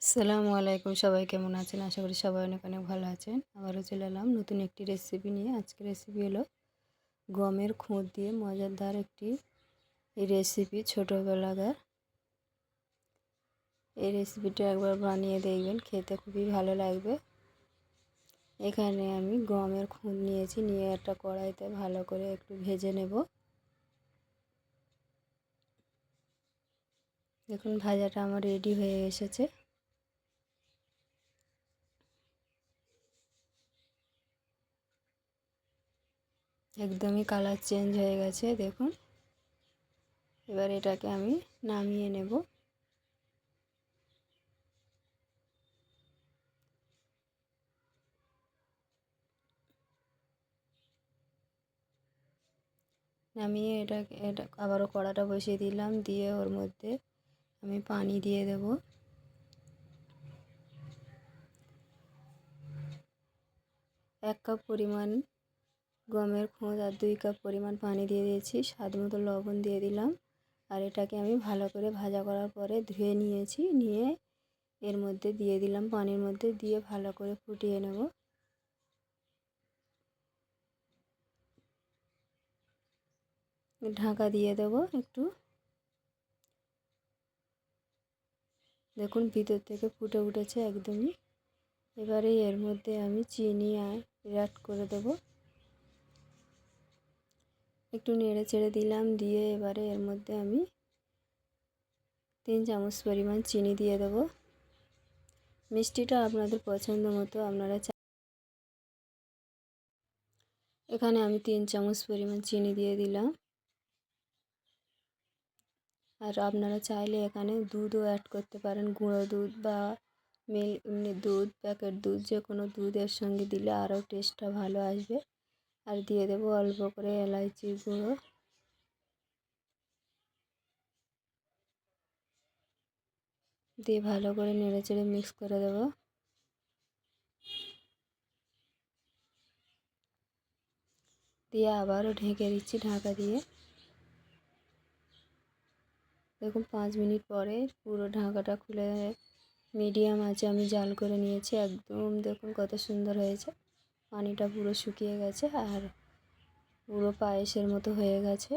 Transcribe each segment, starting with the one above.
আসসালামু আলাইকুম, সবাই কেমন আছেন? আশা করি সবাই অনেক অনেক ভালো আছেন। আবারও চলে এলাম নতুন একটি রেসিপি নিয়ে। আজকের রেসিপি হলো গমের খুঁত দিয়ে মজাদার একটি রেসিপি, ছোটোবেলাকার। এই রেসিপিটা একবার বানিয়ে দেখবেন, খেতে খুবই ভালো লাগবে। এখানে আমি গমের খুঁত নিয়েছি, নিয়ে একটা কড়াইতে ভালো করে একটু ভেজে নেব। দেখুন ভাজাটা আমার রেডি হয়ে এসেছে। একদমই কালার চেঞ্জ হয়ে গেছে দেখুন। এবার এটাকে আমি নামিয়ে নেব। নামিয়ে এটা আবারও কড়াটা বসিয়ে দিলাম, দিয়ে ওর মধ্যে আমি পানি দিয়ে দেব। 1 কাপ পরিমাণ গমের খুঁত আর 2 কাপ পরিমাণ পানি দিয়ে দিয়েছি। স্বাদ মতো লবণ দিয়ে দিলাম। আর এটাকে আমি ভালো করে ভাজা করার পরে ধুয়ে নিয়েছি, নিয়ে এর মধ্যে দিয়ে দিলাম, পানির মধ্যে দিয়ে ভালো করে ফুটিয়ে নেব। ঢাকা দিয়ে দেব একটু। দেখুন ভিতর থেকে ফুটে উঠেছে একদমই। এবারে এর মধ্যে আমি চিনি অ্যাড করে দেব। একটু নেড়ে চেড়ে দিলাম, দিয়ে এবারে এর মধ্যে আমি 3 চামচ পরিমাণ চিনি দিয়ে দেব। মিষ্টিটা আপনাদের পছন্দ মতো আপনারা এখানে আমি 3 চামচ পরিমাণ চিনি দিয়ে দিলাম। আর আপনারা চাইলে এখানে দুধও অ্যাড করতে পারেন, গুঁড়ো দুধ বা এমনি দুধ, প্যাকেট দুধ, যে কোনো দুধের সঙ্গে দিলে আরও টেস্টটা ভালো আসবে। আর দিয়ে দেবো অল্প করে এলাইচির গুঁড়ো। দিয়ে ভালো করে নেড়ে চেড়ে মিক্স করে দেবো। দিয়ে আবারও ঢেকে দিচ্ছি ঢাকা দিয়ে। দেখুন 5 মিনিট পরে পুরো ঢাকাটা খুলে মিডিয়াম আঁচে আমি জাল করে নিয়েছি। একদম দেখুন কত সুন্দর হয়েছে। পানিটা পুরো শুকিয়ে গেছে আর পুরো পায়েসের মতো হয়ে গেছে।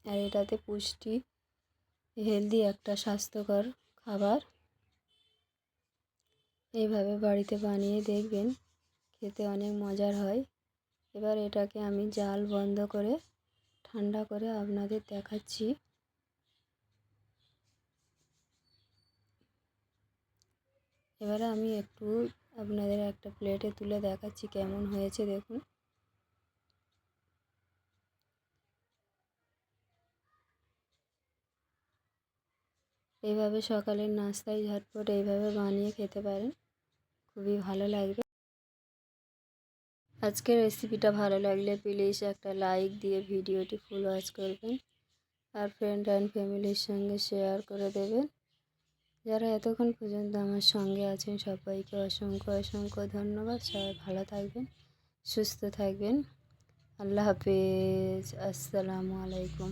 আর এটাতে পুষ্টি, হেলদি একটা স্বাস্থ্যকর খাবার। এইভাবে বাড়িতে বানিয়ে দেখবেন, খেতে অনেক মজার হয়। এবার এটাকে আমি জাল বন্ধ করে ঠান্ডা করে আপনাদের দেখাচ্ছি। এবারে আমি একটু আপনাদের একটা প্লেটে তুলে দেখাচ্ছি কেমন হয়েছে দেখুন। এইভাবে সকালের নাস্তায় ঝটপট এইভাবে বানিয়ে খেতে পারেন, খুবই ভালো লাগবে। আজকের রেসিপিটা ভালো লাগলে প্লিজ একটা লাইক দিয়ে ভিডিওটি ফুল ওয়াচ করবেন। আর ফ্রেন্ড অ্যান্ড ফ্যামিলির সঙ্গে শেয়ার করে দেবেন। যারা এতক্ষণ পর্যন্ত আমার সঙ্গে আছেন সবাইকে অসংখ্য অসংখ্য ধন্যবাদ। সবাই ভালো থাকবেন, সুস্থ থাকবেন। আল্লাহ হাফেজ। আসসালামু আলাইকুম।